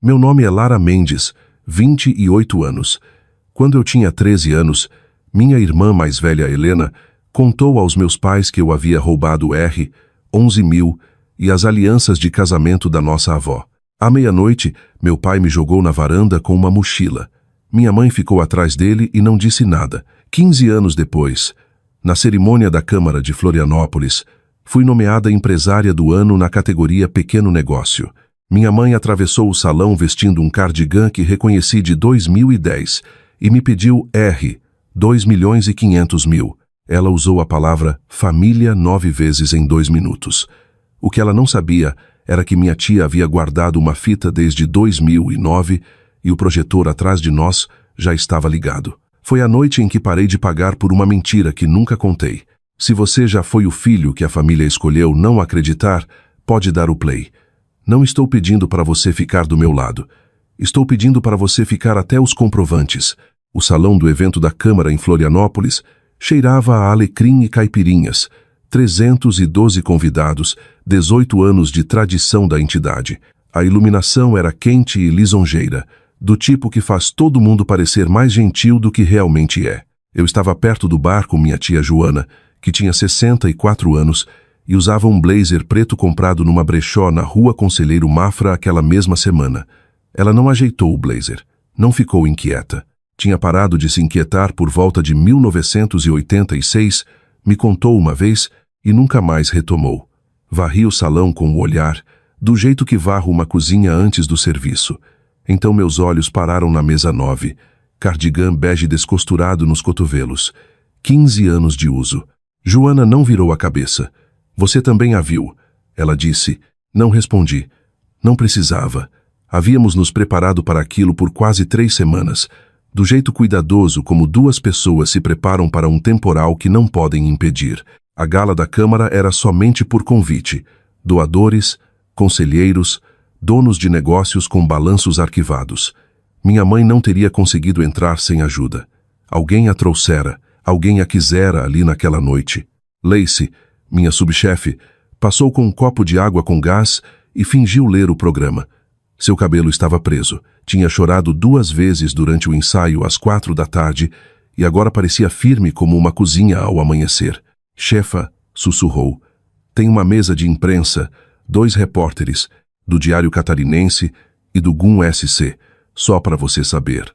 Meu nome é Lara Mendes, 28 anos. Quando eu tinha 13 anos, minha irmã mais velha, Helena, contou aos meus pais que eu havia roubado 11 mil e as alianças de casamento da nossa avó. À meia-noite, meu pai me jogou na varanda com uma mochila. Minha mãe ficou atrás dele e não disse nada. 15 anos depois, na cerimônia da Câmara de Florianópolis, fui nomeada empresária do ano na categoria Pequeno Negócio. Minha mãe atravessou o salão vestindo um cardigan que reconheci de 2010 e me pediu 2.500.000. Ela usou a palavra família 9 vezes em 2 minutos. O que ela não sabia era que minha tia havia guardado uma fita desde 2009 e o projetor atrás de nós já estava ligado. Foi a noite em que parei de pagar por uma mentira que nunca contei. Se você já foi o filho que a família escolheu não acreditar, pode dar o play. Não estou pedindo para você ficar do meu lado. Estou pedindo para você ficar até os comprovantes. O salão do evento da Câmara em Florianópolis cheirava a alecrim e caipirinhas. 312 convidados, 18 anos de tradição da entidade. A iluminação era quente e lisonjeira, do tipo que faz todo mundo parecer mais gentil do que realmente é. Eu estava perto do bar com minha tia Joana, que tinha 64 anos, e usava um blazer preto comprado numa brechó na Rua Conselheiro Mafra aquela mesma semana. Ela não ajeitou o blazer, não ficou inquieta. Tinha parado de se inquietar por volta de 1986, me contou uma vez e nunca mais retomou. Varri o salão com o olhar, do jeito que varro uma cozinha antes do serviço. Então meus olhos pararam na mesa 9, cardigan bege descosturado nos cotovelos. 15 anos de uso. Joana não virou a cabeça. Você também a viu? Ela disse. Não respondi. Não precisava. Havíamos nos preparado para aquilo por quase 3 semanas, do jeito cuidadoso como 2 pessoas se preparam para um temporal que não podem impedir. A gala da Câmara era somente por convite. Doadores, conselheiros, donos de negócios com balanços arquivados. Minha mãe não teria conseguido entrar sem ajuda. Alguém a trouxera, alguém a quisera ali naquela noite. Lacey, minha subchefe, passou com um copo de água com gás e fingiu ler o programa. Seu cabelo estava preso, tinha chorado 2 vezes durante o ensaio às 4 da tarde e agora parecia firme como uma cozinha ao amanhecer. Chefa, sussurrou, tem uma mesa de imprensa, 2 repórteres, do Diário Catarinense e do GUM SC, só para você saber.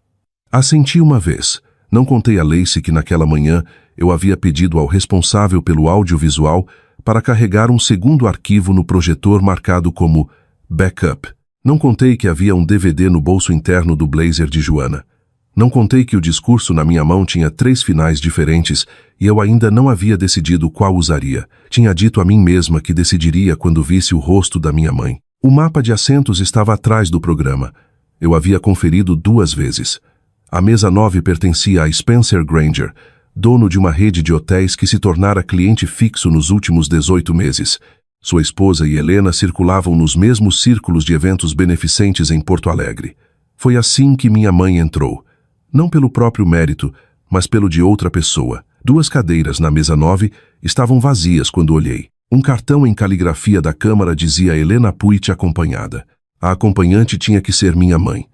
Assenti uma vez. Não contei a Lacey que naquela manhã eu havia pedido ao responsável pelo audiovisual para carregar um segundo arquivo no projetor marcado como backup. Não contei que havia um DVD no bolso interno do blazer de Joana. Não contei que o discurso na minha mão tinha 3 finais diferentes e eu ainda não havia decidido qual usaria. Tinha dito a mim mesma que decidiria quando visse o rosto da minha mãe. O mapa de assentos estava atrás do programa. Eu havia conferido 2 vezes. A mesa 9 pertencia a Spencer Granger, dono de uma rede de hotéis que se tornara cliente fixo nos últimos 18 meses. Sua esposa e Helena circulavam nos mesmos círculos de eventos beneficentes em Porto Alegre. Foi assim que minha mãe entrou. Não pelo próprio mérito, mas pelo de outra pessoa. 2 cadeiras na mesa 9 estavam vazias quando olhei. Um cartão em caligrafia da Câmara dizia Helena Puig acompanhada. A acompanhante tinha que ser minha mãe.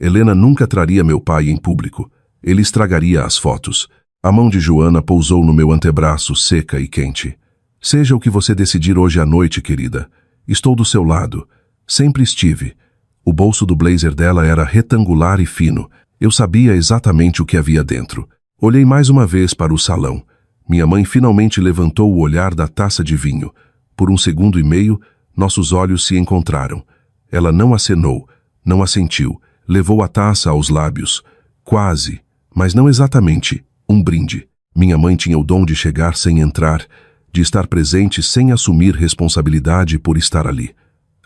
Helena nunca traria meu pai em público. Ele estragaria as fotos. A mão de Joana pousou no meu antebraço, seca e quente. Seja o que você decidir hoje à noite, querida. Estou do seu lado. Sempre estive. O bolso do blazer dela era retangular e fino. Eu sabia exatamente o que havia dentro. Olhei mais uma vez para o salão. Minha mãe finalmente levantou o olhar da taça de vinho. Por 1 segundo e meio, nossos olhos se encontraram. Ela não acenou, não assentiu. Levou a taça aos lábios. Quase, mas não exatamente, um brinde. Minha mãe tinha o dom de chegar sem entrar, de estar presente sem assumir responsabilidade por estar ali.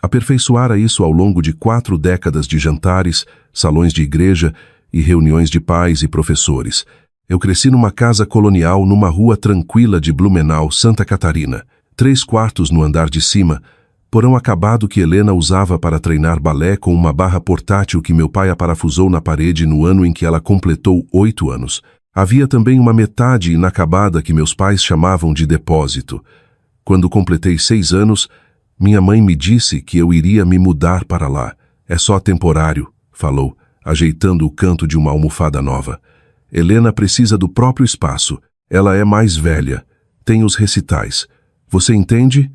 Aperfeiçoara isso ao longo de 4 décadas de jantares, salões de igreja e reuniões de pais e professores. Eu cresci numa casa colonial numa rua tranquila de Blumenau, Santa Catarina. 3 quartos no andar de cima, porão acabado que Helena usava para treinar balé com uma barra portátil que meu pai aparafusou na parede no ano em que ela completou 8 anos. Havia também uma metade inacabada que meus pais chamavam de depósito. Quando completei 6 anos, minha mãe me disse que eu iria me mudar para lá. É só temporário, falou, ajeitando o canto de uma almofada nova. Helena precisa do próprio espaço. Ela é mais velha. Tem os recitais. Você entende?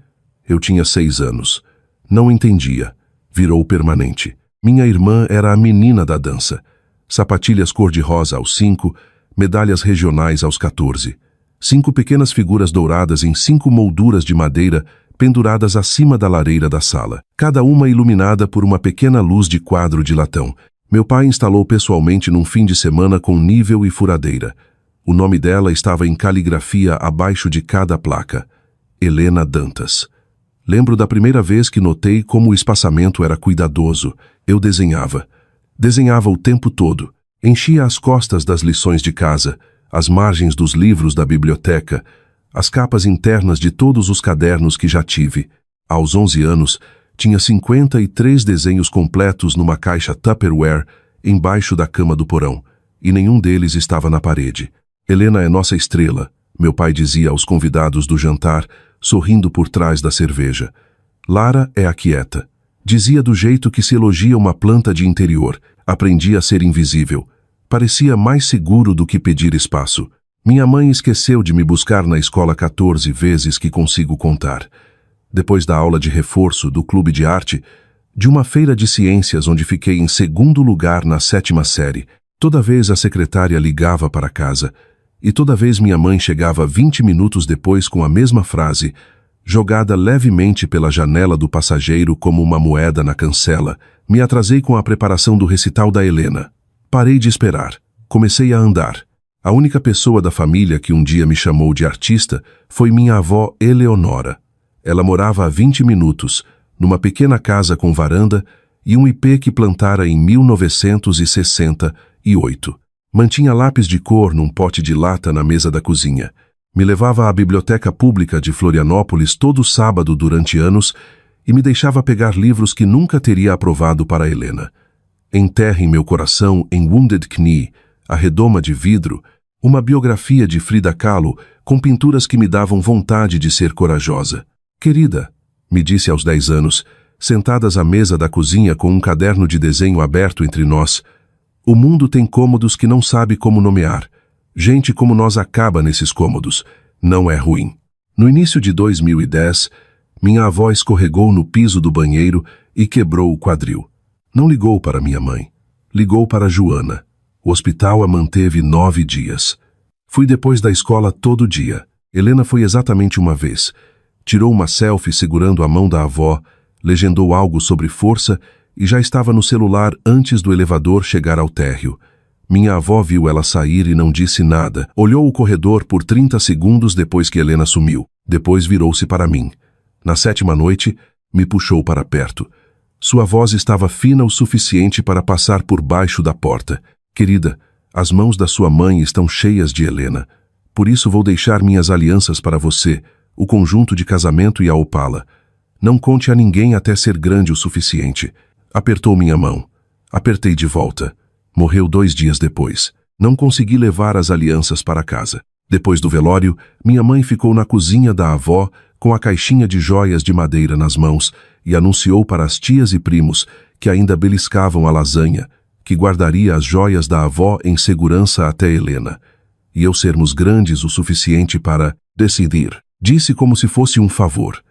Eu tinha 6 anos. Não entendia. Virou permanente. Minha irmã era a menina da dança. Sapatilhas cor-de-rosa aos 5, medalhas regionais aos 14. 5 pequenas figuras douradas em 5 molduras de madeira penduradas acima da lareira da sala, cada uma iluminada por uma pequena luz de quadro de latão. Meu pai instalou pessoalmente num fim de semana com nível e furadeira. O nome dela estava em caligrafia abaixo de cada placa. Helena Dantas. Lembro da primeira vez que notei como o espaçamento era cuidadoso. Eu desenhava. Desenhava o tempo todo. Enchia as costas das lições de casa, as margens dos livros da biblioteca, as capas internas de todos os cadernos que já tive. Aos 11 anos, tinha 53 desenhos completos numa caixa Tupperware embaixo da cama do porão, e nenhum deles estava na parede. Helena é nossa estrela, meu pai dizia aos convidados do jantar, sorrindo por trás da cerveja. Lara é a quieta. Dizia do jeito que se elogia uma planta de interior. Aprendi a ser invisível. Parecia mais seguro do que pedir espaço. Minha mãe esqueceu de me buscar na escola 14 vezes que consigo contar. Depois da aula de reforço do clube de arte, de uma feira de ciências onde fiquei em 2º lugar na 7ª série, toda vez a secretária ligava para casa, e toda vez minha mãe chegava 20 minutos depois com a mesma frase, jogada levemente pela janela do passageiro como uma moeda na cancela, me atrasei com a preparação do recital da Helena. Parei de esperar. Comecei a andar. A única pessoa da família que um dia me chamou de artista foi minha avó Eleonora. Ela morava a 20 minutos, numa pequena casa com varanda e um ipê que plantara em 1968. Mantinha lápis de cor num pote de lata na mesa da cozinha. Me levava à biblioteca pública de Florianópolis todo sábado durante anos e me deixava pegar livros que nunca teria aprovado para Helena. Enterre em meu coração, em Wounded Knee, a redoma de vidro, uma biografia de Frida Kahlo com pinturas que me davam vontade de ser corajosa. Querida, me disse aos 10 anos, sentadas à mesa da cozinha com um caderno de desenho aberto entre nós, o mundo tem cômodos que não sabe como nomear. Gente como nós acaba nesses cômodos. Não é ruim. No início de 2010, minha avó escorregou no piso do banheiro e quebrou o quadril. Não ligou para minha mãe. Ligou para Joana. O hospital a manteve 9 dias. Fui depois da escola todo dia. Helena foi exatamente uma vez. Tirou uma selfie segurando a mão da avó, legendou algo sobre força e já estava no celular antes do elevador chegar ao térreo. Minha avó viu ela sair e não disse nada. Olhou o corredor por 30 segundos depois que Helena sumiu. Depois virou-se para mim. Na 7ª noite, me puxou para perto. Sua voz estava fina o suficiente para passar por baixo da porta. Querida, as mãos da sua mãe estão cheias de Helena. Por isso vou deixar minhas alianças para você, o conjunto de casamento e a opala. Não conte a ninguém até ser grande o suficiente. Apertou minha mão. Apertei de volta. Morreu 2 dias depois. Não consegui levar as alianças para casa. Depois do velório, minha mãe ficou na cozinha da avó com a caixinha de joias de madeira nas mãos e anunciou para as tias e primos que ainda beliscavam a lasanha, que guardaria as joias da avó em segurança até Helena. E eu sermos grandes o suficiente para decidir. Disse como se fosse um favor.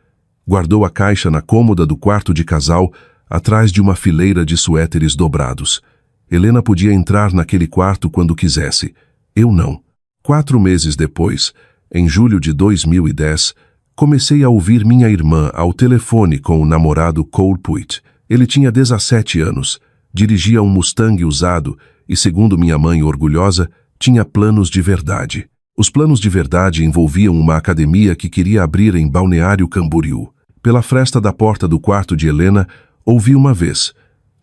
Guardou a caixa na cômoda do quarto de casal, atrás de uma fileira de suéteres dobrados. Helena podia entrar naquele quarto quando quisesse. Eu não. 4 meses depois, em julho de 2010, comecei a ouvir minha irmã ao telefone com o namorado Cole Puit. Ele tinha 17 anos, dirigia um Mustang usado e, segundo minha mãe orgulhosa, tinha planos de verdade. Os planos de verdade envolviam uma academia que queria abrir em Balneário Camboriú. Pela fresta da porta do quarto de Helena, ouvi uma vez: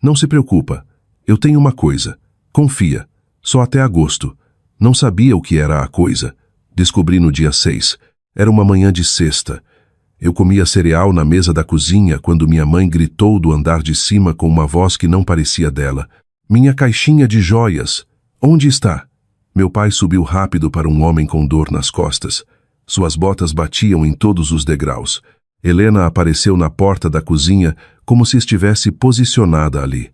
"Não se preocupa, eu tenho uma coisa. Confia. Só até agosto." Não sabia o que era a coisa. Descobri no dia 6. Era uma manhã de sexta. Eu comia cereal na mesa da cozinha quando minha mãe gritou do andar de cima com uma voz que não parecia dela: "Minha caixinha de joias. Onde está?" Meu pai subiu rápido para um homem com dor nas costas. Suas botas batiam em todos os degraus. Helena apareceu na porta da cozinha como se estivesse posicionada ali.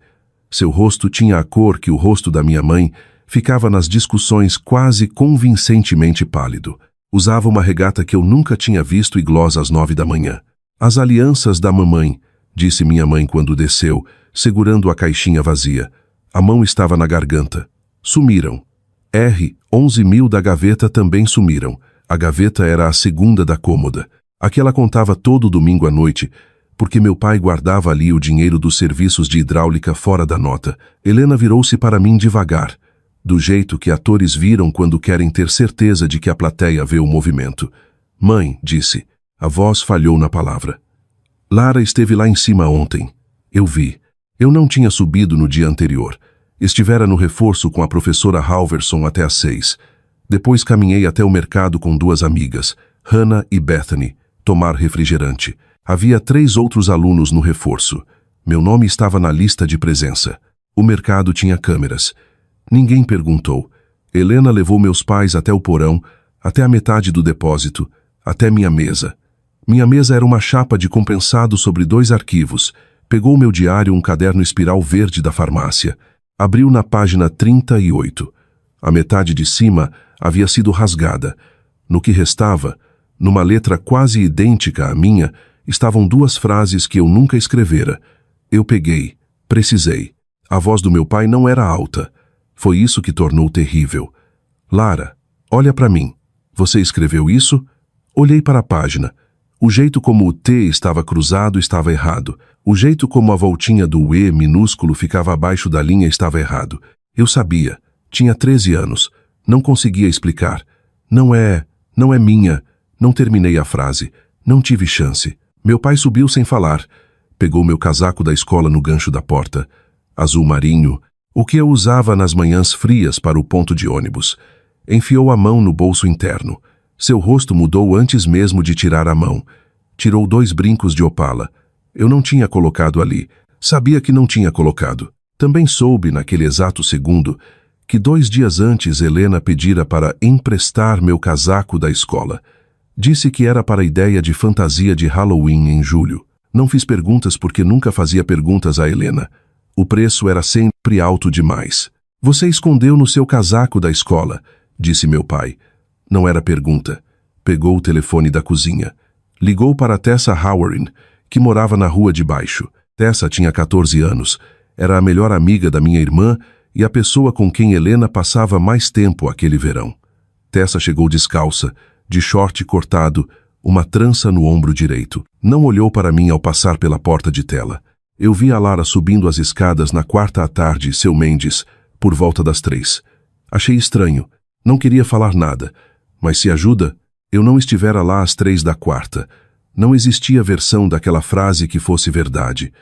Seu rosto tinha a cor que o rosto da minha mãe, ficava nas discussões quase convincentemente pálido. Usava uma regata que eu nunca tinha visto e gloss às 9 da manhã. As alianças da mamãe, disse minha mãe quando desceu, segurando a caixinha vazia. A mão estava na garganta. Sumiram. 11.000 da gaveta também sumiram. A gaveta era a segunda da cômoda. A que ela contava todo domingo à noite, porque meu pai guardava ali o dinheiro dos serviços de hidráulica fora da nota. Helena virou-se para mim devagar, do jeito que atores viram quando querem ter certeza de que a plateia vê o movimento. Mãe, disse. A voz falhou na palavra. Lara esteve lá em cima ontem. Eu vi. Eu não tinha subido no dia anterior. Estivera no reforço com a professora Halverson até às 6. Depois caminhei até o mercado com 2 amigas, Hannah e Bethany, tomar refrigerante. Havia 3 outros alunos no reforço. Meu nome estava na lista de presença. O mercado tinha câmeras. Ninguém perguntou. Helena levou meus pais até o porão, até a metade do depósito, até minha mesa. Minha mesa era uma chapa de compensado sobre 2 arquivos. Pegou meu diário, um caderno espiral verde da farmácia. Abriu na página 38. A metade de cima havia sido rasgada. No que restava, numa letra quase idêntica à minha, estavam 2 frases que eu nunca escrevera. Eu peguei. Precisei. A voz do meu pai não era alta. Foi isso que tornou terrível. Lara, olha para mim. Você escreveu isso? Olhei para a página. O jeito como o T estava cruzado estava errado. O jeito como a voltinha do E minúsculo ficava abaixo da linha estava errado. Eu sabia. Tinha 13 anos. Não conseguia explicar. Não é minha. Não terminei a frase. Não tive chance. Meu pai subiu sem falar. Pegou meu casaco da escola no gancho da porta. Azul marinho, o que eu usava nas manhãs frias para o ponto de ônibus. Enfiou a mão no bolso interno. Seu rosto mudou antes mesmo de tirar a mão. Tirou 2 brincos de opala. Eu não tinha colocado ali. Sabia que não tinha colocado. Também soube, naquele exato segundo, que 2 dias antes Helena pedira para emprestar meu casaco da escola. Disse que era para a ideia de fantasia de Halloween em julho. Não fiz perguntas porque nunca fazia perguntas a Helena. O preço era sempre alto demais. Você escondeu no seu casaco da escola, disse meu pai. Não era pergunta. Pegou o telefone da cozinha. Ligou para Tessa Howard, que morava na rua de baixo. Tessa tinha 14 anos. Era a melhor amiga da minha irmã e a pessoa com quem Helena passava mais tempo aquele verão. Tessa chegou descalça, de short cortado, uma trança no ombro direito. Não olhou para mim ao passar pela porta de tela. Eu vi a Lara subindo as escadas na 4ª à tarde, seu Mendes, por volta das 3. Achei estranho. Não queria falar nada. Mas se ajuda, eu não estivera lá às 3 da 4ª. Não existia versão daquela frase que fosse verdade.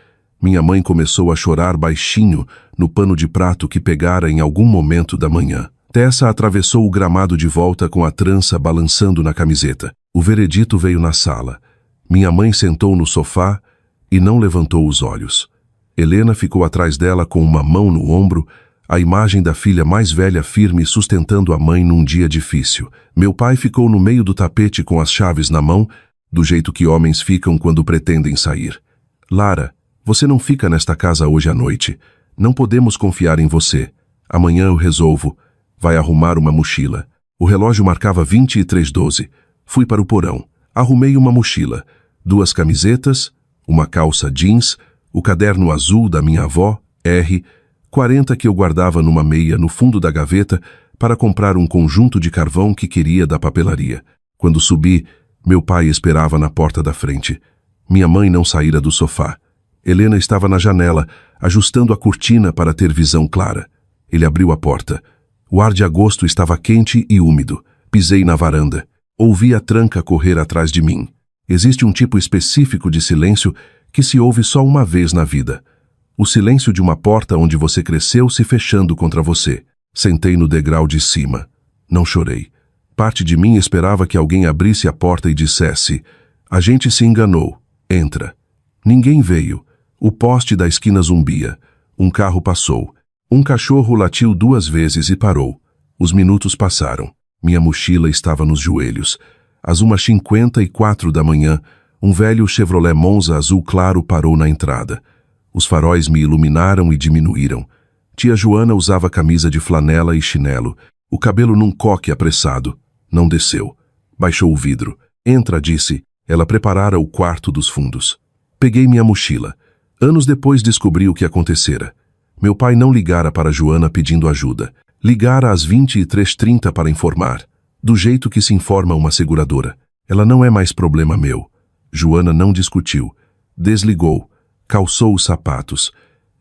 Minha mãe começou a chorar baixinho no pano de prato que pegara em algum momento da manhã. Tessa atravessou o gramado de volta com a trança balançando na camiseta. O veredito veio na sala. Minha mãe sentou no sofá e não levantou os olhos. Helena ficou atrás dela com uma mão no ombro, a imagem da filha mais velha firme sustentando a mãe num dia difícil. Meu pai ficou no meio do tapete com as chaves na mão, do jeito que homens ficam quando pretendem sair. Lara, você não fica nesta casa hoje à noite. Não podemos confiar em você. Amanhã eu resolvo. Vai arrumar uma mochila. O relógio marcava 23:12. Fui para o porão. Arrumei uma mochila. 2 camisetas, uma calça jeans, o caderno azul da minha avó, R40 que eu guardava numa meia no fundo da gaveta para comprar um conjunto de carvão que queria da papelaria. Quando subi, meu pai esperava na porta da frente. Minha mãe não saíra do sofá. Helena estava na janela, ajustando a cortina para ter visão clara. Ele abriu a porta. O ar de agosto estava quente e úmido. Pisei na varanda. Ouvi a tranca correr atrás de mim. Existe um tipo específico de silêncio que se ouve só uma vez na vida. O silêncio de uma porta onde você cresceu se fechando contra você. Sentei no degrau de cima. Não chorei. Parte de mim esperava que alguém abrisse a porta e dissesse: "A gente se enganou. Entra." Ninguém veio. O poste da esquina zumbia. Um carro passou. Um cachorro latiu 2 vezes e parou. Os minutos passaram. Minha mochila estava nos joelhos. Às 1h54 da manhã, Um velho Chevrolet Monza azul claro parou na entrada. Os faróis me iluminaram e diminuíram. Tia Joana usava camisa de flanela e chinelo, o cabelo num coque apressado. Não desceu. Baixou o vidro. Entra, disse. Ela preparara o quarto dos fundos. Peguei minha mochila. Anos depois descobri o que acontecera. Meu pai não ligara para Joana pedindo ajuda. Ligara às 23h30 para informar. Do jeito que se informa uma seguradora. Ela não é mais problema meu. Joana não discutiu. Desligou. Calçou os sapatos.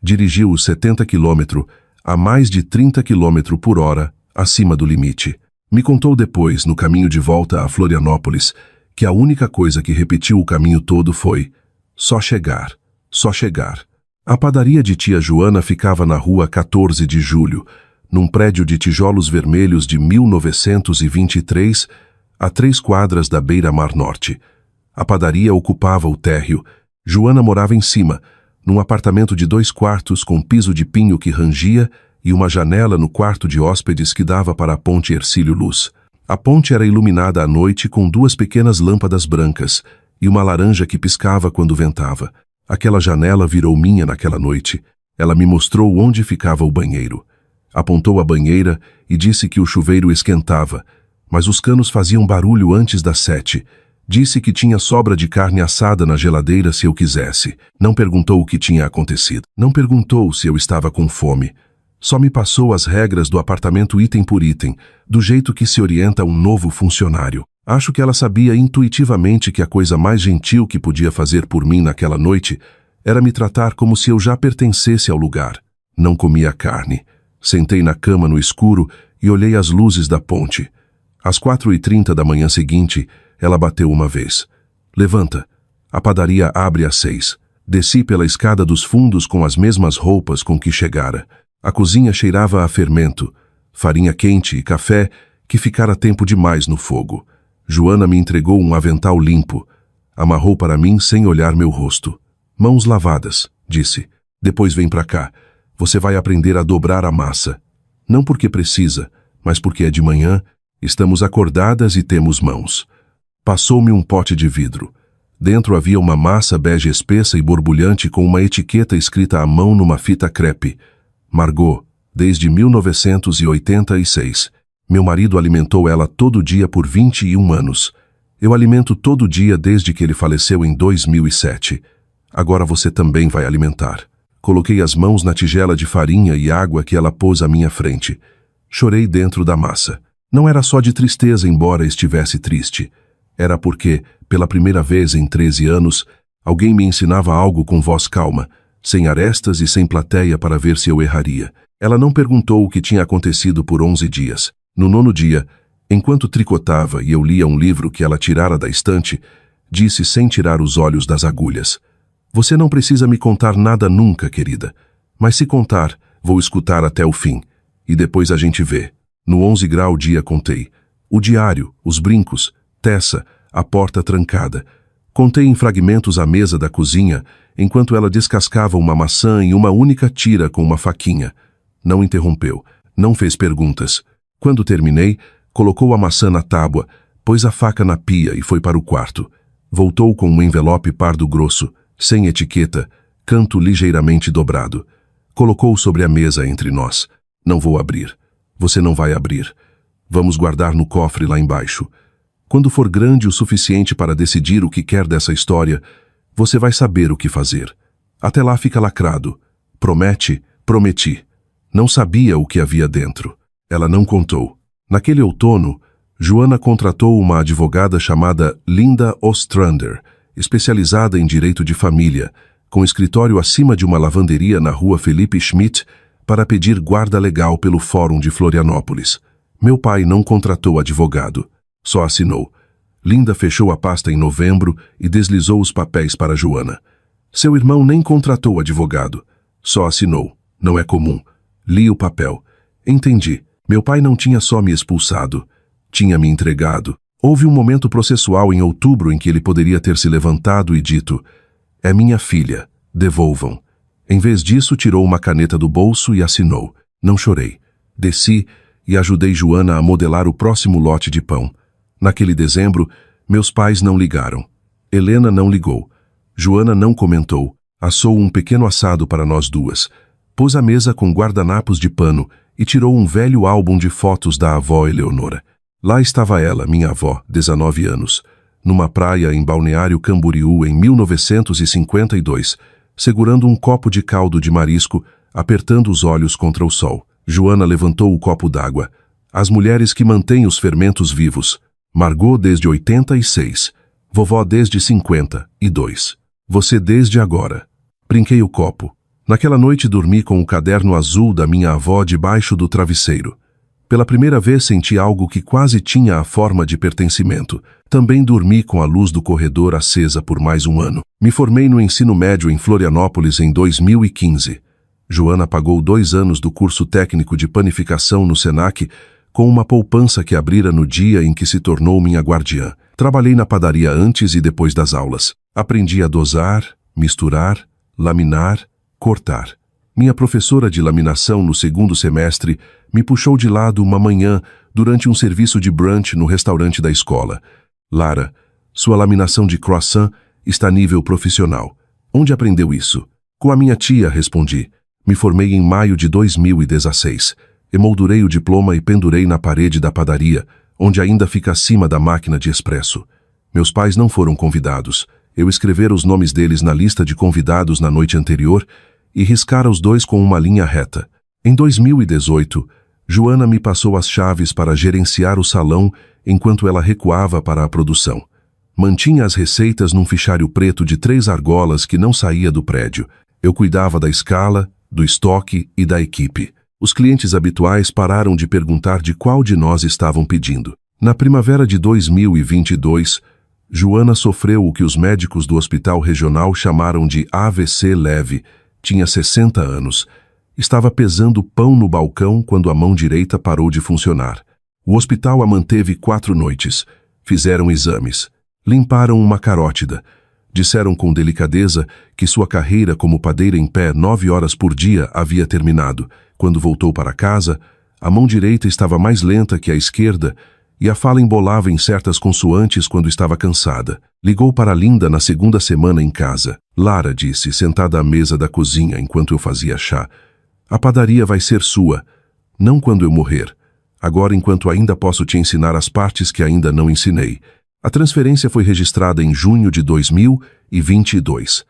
Dirigiu os 70 km a mais de 30 km por hora, acima do limite. Me contou depois, no caminho de volta a Florianópolis, que a única coisa que repetiu o caminho todo foi: só chegar, só chegar. A padaria de tia Joana ficava na rua 14 de Julho, num prédio de tijolos vermelhos de 1923, a 3 quadras da beira-mar norte. A padaria ocupava o térreo. Joana morava em cima, num apartamento de 2 quartos com piso de pinho que rangia e uma janela no quarto de hóspedes que dava para a ponte Hercílio Luz. A ponte era iluminada à noite com 2 pequenas lâmpadas brancas e uma laranja que piscava quando ventava. Aquela janela virou minha naquela noite. Ela me mostrou onde ficava o banheiro. Apontou a banheira e disse que o chuveiro esquentava, mas os canos faziam barulho antes das 7. Disse que tinha sobra de carne assada na geladeira se eu quisesse. Não perguntou o que tinha acontecido. Não perguntou se eu estava com fome. Só me passou as regras do apartamento item por item, do jeito que se orienta um novo funcionário. Acho que ela sabia intuitivamente que a coisa mais gentil que podia fazer por mim naquela noite era me tratar como se eu já pertencesse ao lugar. Não comia carne. Sentei na cama no escuro e olhei as luzes da ponte. Às 4h30 da manhã seguinte, ela bateu uma vez. Levanta. A padaria abre às 6. Desci pela escada dos fundos com as mesmas roupas com que chegara. A cozinha cheirava a fermento, farinha quente e café que ficara tempo demais no fogo. Joana me entregou um avental limpo. Amarrou para mim sem olhar meu rosto. Mãos lavadas, disse. Depois vem para cá. Você vai aprender a dobrar a massa. Não porque precisa, mas porque é de manhã, estamos acordadas e temos mãos. Passou-me um pote de vidro. Dentro havia uma massa bege espessa e borbulhante com uma etiqueta escrita à mão numa fita crepe. Margot, desde 1986. Meu marido alimentou ela todo dia por 21 anos. Eu alimento todo dia desde que ele faleceu em 2007. Agora você também vai alimentar. Coloquei as mãos na tigela de farinha e água que ela pôs à minha frente. Chorei dentro da massa. Não era só de tristeza, embora estivesse triste. Era porque, pela primeira vez em 13 anos, alguém me ensinava algo com voz calma, sem arestas e sem plateia para ver se eu erraria. Ela não perguntou o que tinha acontecido por 11 dias. No 9º dia, enquanto tricotava e eu lia um livro que ela tirara da estante, disse sem tirar os olhos das agulhas: Você não precisa me contar nada nunca, querida. Mas se contar, vou escutar até o fim. E depois a gente vê. No 11 grau dia contei. O diário, os brincos, Tessa, a porta trancada. Contei em fragmentos a mesa da cozinha, enquanto ela descascava uma maçã em uma única tira com uma faquinha. Não interrompeu, não fez perguntas. Quando terminei, colocou a maçã na tábua, pôs a faca na pia e foi para o quarto. Voltou com um envelope pardo grosso, sem etiqueta, canto ligeiramente dobrado. Colocou sobre a mesa entre nós. Não vou abrir. Você não vai abrir. Vamos guardar no cofre lá embaixo. Quando for grande o suficiente para decidir o que quer dessa história, você vai saber o que fazer. Até lá fica lacrado. Promete? Prometi. Não sabia o que havia dentro. Ela não contou. Naquele outono, Joana contratou uma advogada chamada Linda Ostrander, especializada em direito de família, com escritório acima de uma lavanderia na rua Felipe Schmidt, para pedir guarda legal pelo Fórum de Florianópolis. Meu pai não contratou advogado. Só assinou. Linda fechou a pasta em novembro e deslizou os papéis para Joana. Seu irmão nem contratou advogado. Só assinou. Não é comum. Li o papel. Entendi. Meu pai não tinha só me expulsado. Tinha me entregado. Houve um momento processual em outubro em que ele poderia ter se levantado e dito: É minha filha. Devolvam. Em vez disso, tirou uma caneta do bolso e assinou. Não chorei. Desci e ajudei Joana a modelar o próximo lote de pão. Naquele dezembro, meus pais não ligaram. Helena não ligou. Joana não comentou. Assou um pequeno assado para nós duas. Pôs a mesa com guardanapos de pano e tirou um velho álbum de fotos da avó Eleonora. Lá estava ela, minha avó, 19 anos, numa praia em Balneário Camboriú em 1952, segurando um copo de caldo de marisco, apertando os olhos contra o sol. Joana levantou o copo d'água. As mulheres que mantêm os fermentos vivos. Margot desde 86. Vovó desde 52. Você desde agora. Brinquei o copo. Naquela noite dormi com o caderno azul da minha avó debaixo do travesseiro. Pela primeira vez senti algo que quase tinha a forma de pertencimento. Também dormi com a luz do corredor acesa por mais um ano. Me formei no ensino médio em Florianópolis em 2015. Joana pagou 2 anos do curso técnico de panificação no Senac com uma poupança que abrira no dia em que se tornou minha guardiã. Trabalhei na padaria antes e depois das aulas. Aprendi a dosar, misturar, laminar, cortar. Minha professora de laminação no 2º semestre me puxou de lado uma manhã durante um serviço de brunch no restaurante da escola. Lara, sua laminação de croissant está a nível profissional. Onde aprendeu isso? Com a minha tia, respondi. Me formei em maio de 2016. Emoldurei o diploma e pendurei na parede da padaria, onde ainda fica acima da máquina de expresso. Meus pais não foram convidados. Eu escrevera os nomes deles na lista de convidados na noite anterior e riscara os dois com uma linha reta. Em 2018, Joana me passou as chaves para gerenciar o salão enquanto ela recuava para a produção. Mantinha as receitas num fichário preto de 3 argolas que não saía do prédio. Eu cuidava da escala, do estoque e da equipe. Os clientes habituais pararam de perguntar de qual de nós estavam pedindo. Na primavera de 2022, Joana sofreu o que os médicos do hospital regional chamaram de AVC leve. Tinha 60 anos. Estava pesando pão no balcão quando a mão direita parou de funcionar. O hospital a manteve 4 noites. Fizeram exames. Limparam uma carótida. Disseram com delicadeza que sua carreira como padeira em pé 9 horas por dia havia terminado. Quando voltou para casa, a mão direita estava mais lenta que a esquerda e a fala embolava em certas consoantes quando estava cansada. Ligou para Linda na 2ª semana em casa. Lara disse, sentada à mesa da cozinha enquanto eu fazia chá. A padaria vai ser sua. Não quando eu morrer. Agora, enquanto ainda posso te ensinar as partes que ainda não ensinei. A transferência foi registrada em junho de 2022.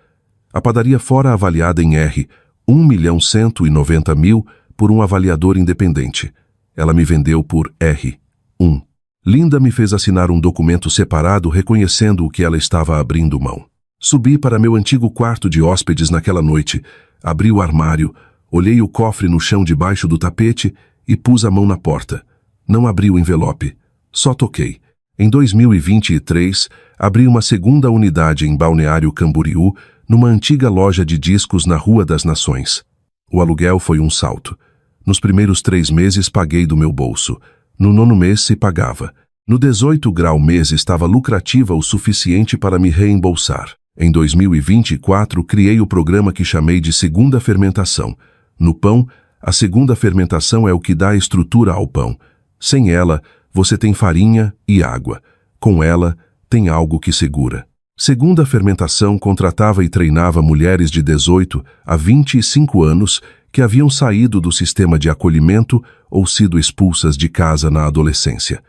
A padaria fora avaliada em R$ 1.190.000 por um avaliador independente. Ela me vendeu por R$ 1. Linda me fez assinar um documento separado reconhecendo o que ela estava abrindo mão. Subi para meu antigo quarto de hóspedes naquela noite, abri o armário, olhei o cofre no chão debaixo do tapete e pus a mão na porta. Não abri o envelope, só toquei. Em 2023, abri uma 2ª unidade em Balneário Camboriú, numa antiga loja de discos na Rua das Nações. O aluguel foi um salto. Nos primeiros 3 meses paguei do meu bolso. No 9º mês se pagava. No 18 grau mês estava lucrativa o suficiente para me reembolsar. Em 2024, criei o programa que chamei de 2ª fermentação. No pão, a 2ª fermentação é o que dá estrutura ao pão. Sem ela, você tem farinha e água. Com ela, tem algo que segura. 2ª fermentação contratava e treinava mulheres de 18 a 25 anos que haviam saído do sistema de acolhimento ou sido expulsas de casa na adolescência.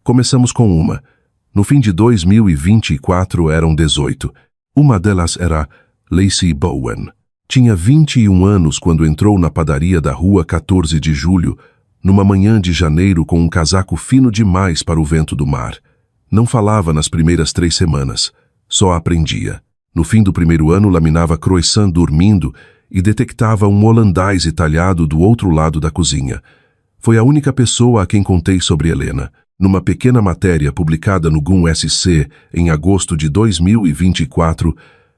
Começamos com uma. No fim de 2024 eram 18. Uma delas era Lacey Bowen. Tinha 21 anos quando entrou na padaria da Rua 14 de Julho, numa manhã de janeiro com um casaco fino demais para o vento do mar. Não falava nas primeiras 3 semanas. Só aprendia. No fim do 1º ano laminava croissant dormindo e detectava um holandês talhado do outro lado da cozinha. Foi a única pessoa a quem contei sobre Helena. Numa pequena matéria publicada no GUM-SC em agosto de 2024,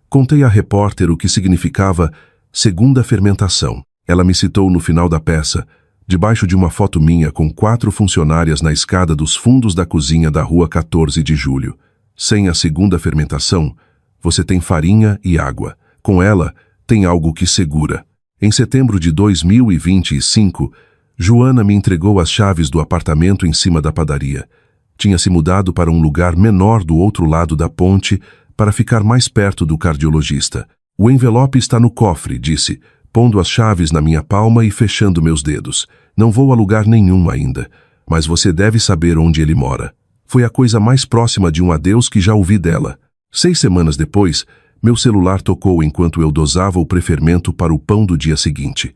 contei à repórter o que significava 2ª fermentação. Ela me citou no final da peça, debaixo de uma foto minha com 4 funcionárias na escada dos fundos da cozinha da Rua 14 de Julho. Sem a 2ª fermentação, você tem farinha e água. Com ela, tem algo que segura. Em setembro de 2025, Joana me entregou as chaves do apartamento em cima da padaria. Tinha se mudado para um lugar menor do outro lado da ponte para ficar mais perto do cardiologista. O envelope está no cofre, disse, pondo as chaves na minha palma e fechando meus dedos. Não vou a lugar nenhum ainda, mas você deve saber onde ele mora. Foi a coisa mais próxima de um adeus que já ouvi dela. 6 semanas depois, meu celular tocou enquanto eu dosava o prefermento para o pão do dia seguinte.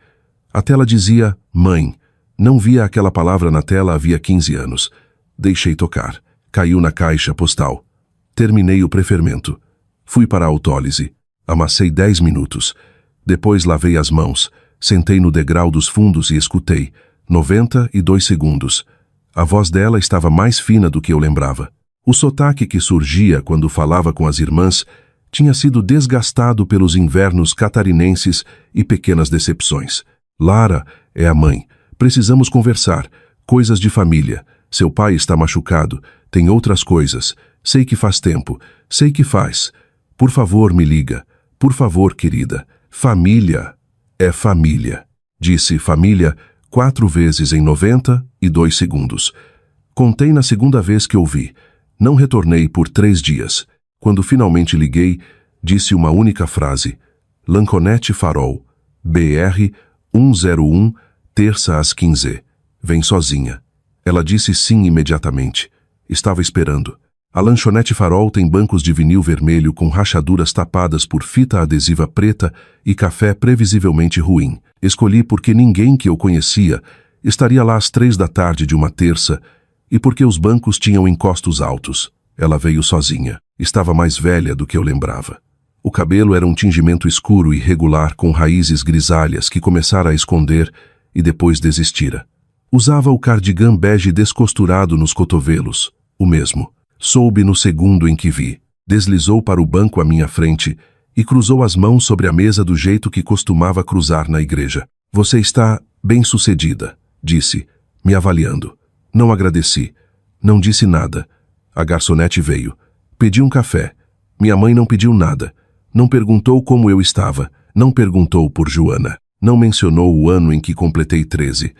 A tela dizia, mãe. Não via aquela palavra na tela havia 15 anos. Deixei tocar. Caiu na caixa postal. Terminei o prefermento. Fui para a autólise. Amassei 10 minutos. Depois lavei as mãos. Sentei no degrau dos fundos e escutei. 92 segundos. A voz dela estava mais fina do que eu lembrava. O sotaque que surgia quando falava com as irmãs tinha sido desgastado pelos invernos catarinenses e pequenas decepções. Lara é a mãe. Precisamos conversar. Coisas de família. Seu pai está machucado. Tem outras coisas. Sei que faz tempo. Sei que faz. Por favor, me liga. Por favor, querida. Família é família. Disse família 4 vezes em 92 segundos. Contei na segunda vez que ouvi. Não retornei por 3 dias. Quando finalmente liguei, disse uma única frase. Lanchonete Farol. BR 101, terça às 15. Vem sozinha. Ela disse sim imediatamente. Estava esperando. A lanchonete Farol tem bancos de vinil vermelho com rachaduras tapadas por fita adesiva preta e café previsivelmente ruim. Escolhi porque ninguém que eu conhecia estaria lá às 3 da tarde de uma terça e porque os bancos tinham encostos altos. Ela veio sozinha. Estava mais velha do que eu lembrava. O cabelo era um tingimento escuro e irregular com raízes grisalhas que começara a esconder e depois desistira. Usava o cardigan bege descosturado nos cotovelos, o mesmo. Soube no segundo em que vi. Deslizou para o banco à minha frente e cruzou as mãos sobre a mesa do jeito que costumava cruzar na igreja. Você está bem-sucedida, disse, me avaliando. Não agradeci. Não disse nada. A garçonete veio. Pedi um café. Minha mãe não pediu nada. Não perguntou como eu estava. Não perguntou por Joana. Não mencionou o ano em que completei 13.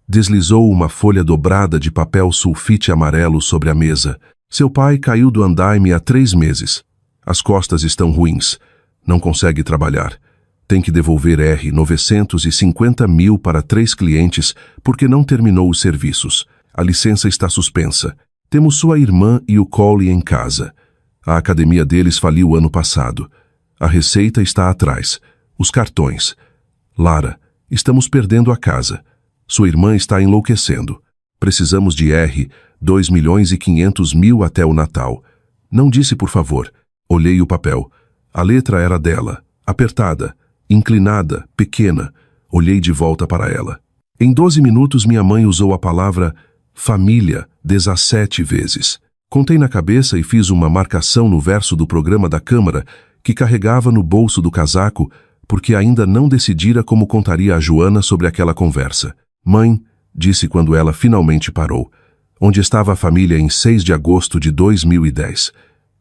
Deslizou uma folha dobrada de papel sulfite amarelo sobre a mesa. Seu pai caiu do andaime há 3 meses. As costas estão ruins. Não consegue trabalhar. Tem que devolver R$ 950 mil para 3 clientes porque não terminou os serviços. A licença está suspensa. Temos sua irmã e o Cole em casa. A academia deles faliu ano passado. A receita está atrás. Os cartões. Lara, estamos perdendo a casa. Sua irmã está enlouquecendo. Precisamos de R$ 2.500.000 até o Natal. Não disse por favor. Olhei o papel. A letra era dela. Apertada, inclinada, pequena. Olhei de volta para ela. Em 12 minutos minha mãe usou a palavra família 17 vezes. Contei na cabeça e fiz uma marcação no verso do programa da Câmara que carregava no bolso do casaco porque ainda não decidira como contaria a Joana sobre aquela conversa. Mãe, disse quando ela finalmente parou. Onde estava a família em 6 de agosto de 2010?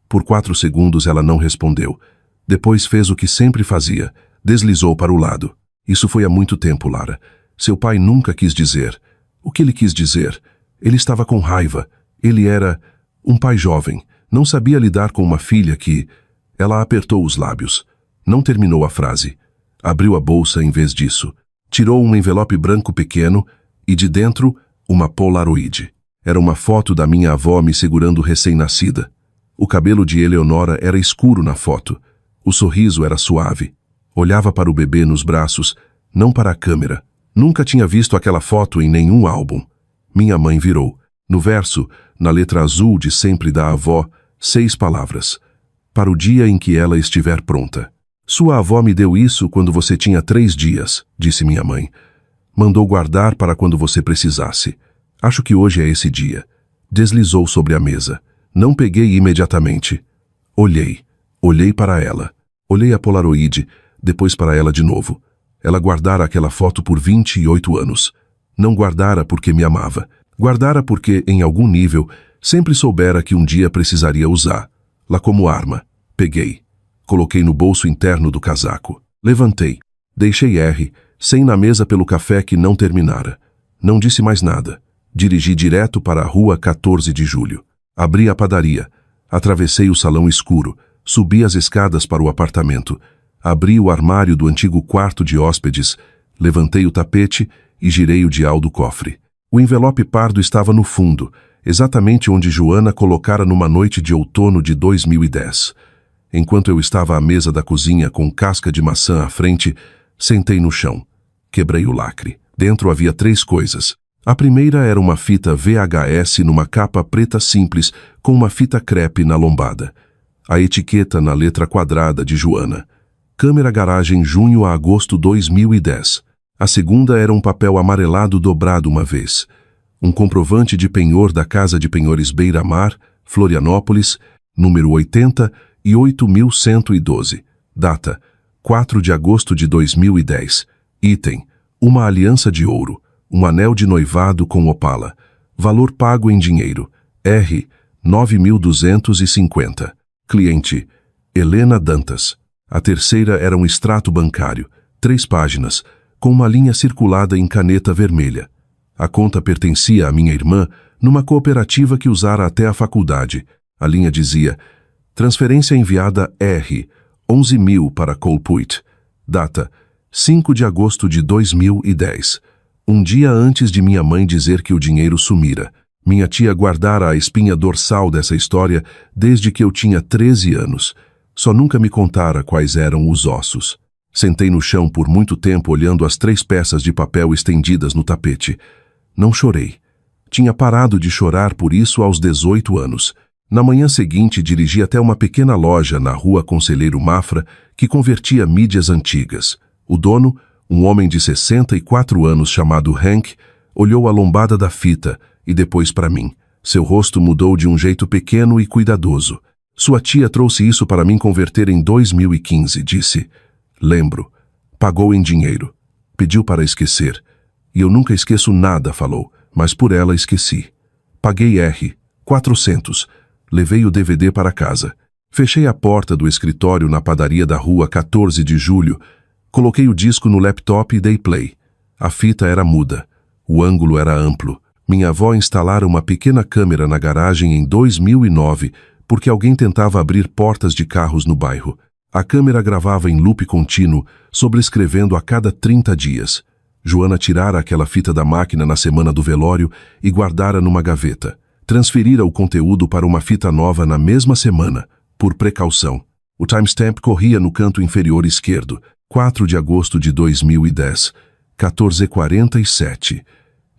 Por 4 segundos ela não respondeu. Depois fez o que sempre fazia. Deslizou para o lado. Isso foi há muito tempo, Lara. Seu pai nunca quis dizer. O que ele quis dizer? Ele estava com raiva. Ele era um pai jovem. Não sabia lidar com uma filha que... Ela apertou os lábios. Não terminou a frase. Abriu a bolsa em vez disso. Tirou um envelope branco pequeno e de dentro uma Polaroid. Era uma foto da minha avó me segurando recém-nascida. O cabelo de Eleonora era escuro na foto. O sorriso era suave. Olhava para o bebê nos braços, não para a câmera. Nunca tinha visto aquela foto em nenhum álbum. Minha mãe virou. No verso, na letra azul de sempre da avó, 6 palavras. Para o dia em que ela estiver pronta. Sua avó me deu isso quando você tinha 3 dias, disse minha mãe. Mandou guardar para quando você precisasse. Acho que hoje é esse dia. Deslizou sobre a mesa. Não peguei imediatamente. Olhei para ela. Olhei a Polaroid, depois para ela de novo. Ela guardara aquela foto por 28 anos. Não guardara porque me amava. Guardara porque, em algum nível, sempre soubera que um dia precisaria usá-la como arma. Peguei. Coloquei no bolso interno do casaco. Levantei. Deixei R, 100 na mesa pelo café que não terminara. Não disse mais nada. Dirigi direto para a rua 14 de julho. Abri a padaria. Atravessei o salão escuro. Subi as escadas para o apartamento. Abri o armário do antigo quarto de hóspedes, levantei o tapete e girei o dial do cofre. O envelope pardo estava no fundo, exatamente onde Joana colocara numa noite de outono de 2010. Enquanto eu estava à mesa da cozinha com casca de maçã à frente, sentei no chão. Quebrei o lacre. Dentro havia 3 coisas. A primeira era uma fita VHS numa capa preta simples com uma fita crepe na lombada. A etiqueta na letra quadrada de Joana. Câmera garagem junho a agosto 2010. A segunda era um papel amarelado dobrado uma vez. Um comprovante de penhor da Casa de Penhores Beira-Mar, Florianópolis, número 80 e 8112. Data: 4 de agosto de 2010. Item: uma aliança de ouro. Um anel de noivado com opala. Valor pago em dinheiro: R$ 9.250. Cliente: Helena Dantas. A terceira era um extrato bancário, 3 páginas, com uma linha circulada em caneta vermelha. A conta pertencia à minha irmã numa cooperativa que usara até a faculdade. A linha dizia: transferência enviada R. 11.000 para Colpuit. Data: 5 de agosto de 2010. Um dia antes de minha mãe dizer que o dinheiro sumira. Minha tia guardara a espinha dorsal dessa história desde que eu tinha 13 anos. Só nunca me contara quais eram os ossos. Sentei no chão por muito tempo olhando as 3 peças de papel estendidas no tapete. Não chorei. Tinha parado de chorar por isso aos 18 anos. Na manhã seguinte dirigi até uma pequena loja na rua Conselheiro Mafra que convertia mídias antigas. O dono, um homem de 64 anos chamado Hank, olhou a lombada da fita e depois para mim. Seu rosto mudou de um jeito pequeno e cuidadoso. Sua tia trouxe isso para mim converter em 2015, disse. Lembro. Pagou em dinheiro. Pediu para esquecer. E eu nunca esqueço nada, falou, mas por ela esqueci. Paguei R$ 400. Levei o DVD para casa. Fechei a porta do escritório na padaria da rua 14 de julho. Coloquei o disco no laptop e dei play. A fita era muda. O ângulo era amplo. Minha avó instalara uma pequena câmera na garagem em 2009 porque alguém tentava abrir portas de carros no bairro. A câmera gravava em loop contínuo, sobrescrevendo a cada 30 dias. Joana tirara aquela fita da máquina na semana do velório e guardara numa gaveta. Transferira o conteúdo para uma fita nova na mesma semana, por precaução. O timestamp corria no canto inferior esquerdo, 4 de agosto de 2010, 14h47.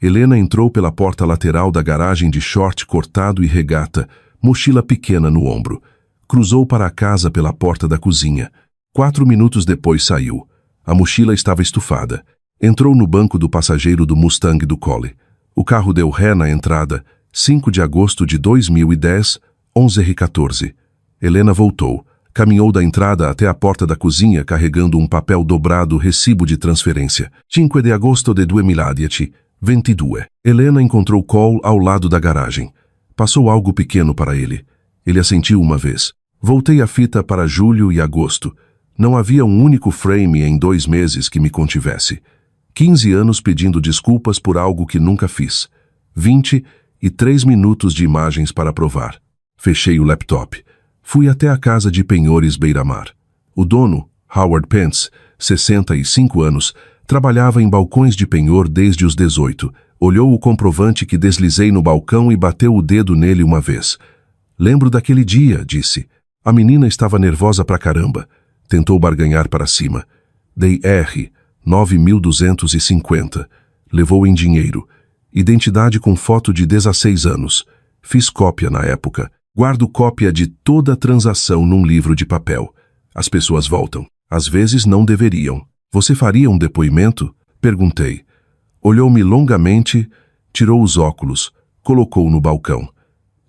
Helena entrou pela porta lateral da garagem de short cortado e regata, mochila pequena no ombro. Cruzou para a casa pela porta da cozinha. 4 minutos depois saiu. A mochila estava estufada. Entrou no banco do passageiro do Mustang do Collie. O carro deu ré na entrada, 5 de agosto de 2010, 11h14. Helena voltou. Caminhou da entrada até a porta da cozinha carregando um papel dobrado recibo de transferência. 5 de agosto de 2010, 22. Helena encontrou Cole ao lado da garagem. Passou algo pequeno para ele. Ele assentiu uma vez. Voltei a fita para julho e agosto. Não havia um único frame em 2 meses que me contivesse. 15 anos pedindo desculpas por algo que nunca fiz. 23 minutos de imagens para provar. Fechei o laptop. Fui até a Casa de Penhores Beira-Mar. O dono, Howard Pence, 65 anos, trabalhava em balcões de penhor desde os 18. Olhou o comprovante que deslizei no balcão e bateu o dedo nele uma vez. Lembro daquele dia, disse. A menina estava nervosa pra caramba. Tentou barganhar para cima. Dei R. 9.250. Levou em dinheiro. Identidade com foto de 16 anos. Fiz cópia na época. Guardo cópia de toda a transação num livro de papel. As pessoas voltam. Às vezes não deveriam. Você faria um depoimento? Perguntei. Olhou-me longamente, tirou os óculos, colocou no balcão.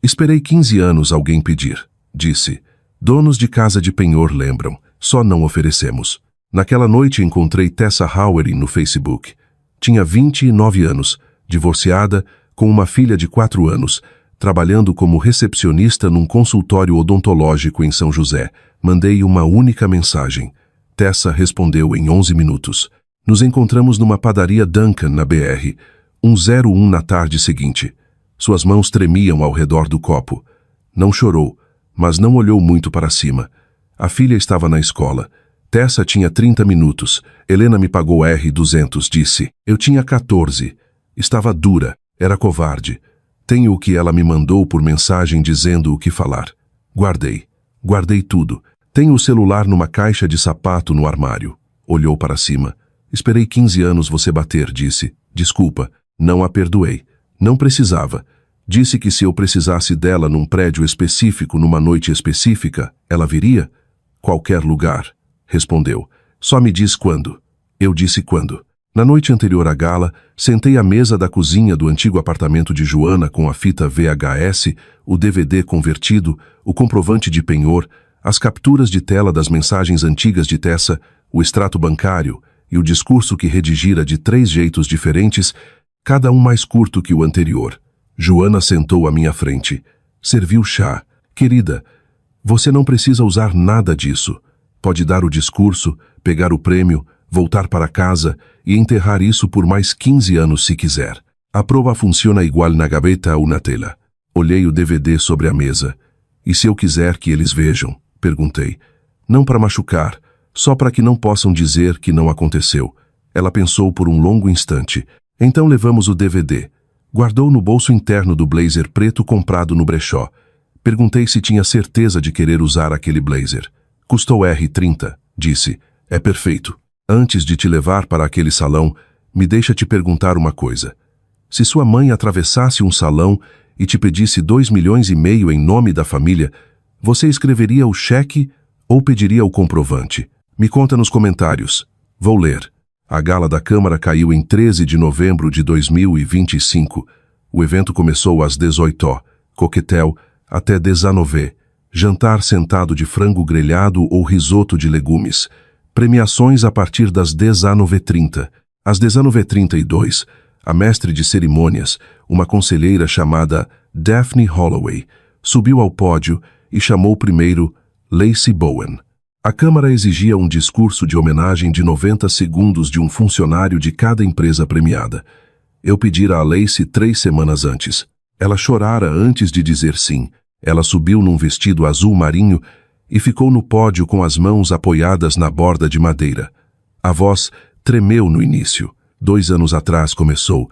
Esperei 15 anos alguém pedir. Disse. Donos de casa de penhor lembram. Só não oferecemos. Naquela noite encontrei Tessa Howery no Facebook. Tinha 29 anos, divorciada, com uma filha de 4 anos, trabalhando como recepcionista num consultório odontológico em São José. Mandei uma única mensagem. Tessa respondeu em 11 minutos. Nos encontramos numa padaria Duncan, na BR, 101 na tarde seguinte. Suas mãos tremiam ao redor do copo. Não chorou, mas não olhou muito para cima. A filha estava na escola. Tessa tinha 30 minutos. Helena me pagou R$200, disse. Eu tinha 14. Estava dura. Era covarde. Tenho o que ela me mandou por mensagem dizendo o que falar. Guardei. Guardei tudo. Tenho o celular numa caixa de sapato no armário. Olhou para cima. Esperei 15 anos você bater, disse. Desculpa. Não a perdoei. Não precisava. Disse que se eu precisasse dela num prédio específico, numa noite específica, ela viria? Qualquer lugar. Respondeu. Só me diz quando. Eu disse quando. Na noite anterior à gala, sentei à mesa da cozinha do antigo apartamento de Joana com a fita VHS, o DVD convertido, o comprovante de penhor, as capturas de tela das mensagens antigas de Tessa, o extrato bancário e o discurso que redigira de 3 jeitos diferentes, cada um mais curto que o anterior. Joana sentou à minha frente. Serviu chá. Querida, você não precisa usar nada disso. Pode dar o discurso, pegar o prêmio, voltar para casa e enterrar isso por mais 15 anos se quiser. A prova funciona igual na gaveta ou na tela. Olhei o DVD sobre a mesa. E se eu quiser que eles vejam? Perguntei. Não para machucar, só para que não possam dizer que não aconteceu. Ela pensou por um longo instante. Então levamos o DVD. Guardou no bolso interno do blazer preto comprado no brechó. Perguntei se tinha certeza de querer usar aquele blazer. Custou R$30, disse. É perfeito. Antes de te levar para aquele salão, me deixa te perguntar uma coisa. Se sua mãe atravessasse um salão e te pedisse 2,5 milhões em nome da família, você escreveria o cheque ou pediria o comprovante? Me conta nos comentários. Vou ler. A gala da Câmara caiu em 13 de novembro de 2025. O evento começou às 18h, coquetel até 19h, jantar sentado de frango grelhado ou risoto de legumes, premiações a partir das 19h30. Às 19h32, a mestre de cerimônias, uma conselheira chamada Daphne Holloway, subiu ao pódio e chamou primeiro Lacey Bowen. A Câmara exigia um discurso de homenagem de 90 segundos de um funcionário de cada empresa premiada. Eu pedira a Lacey 3 semanas antes. Ela chorara antes de dizer sim. Ela subiu num vestido azul marinho e ficou no pódio com as mãos apoiadas na borda de madeira. A voz tremeu no início. 2 anos atrás começou.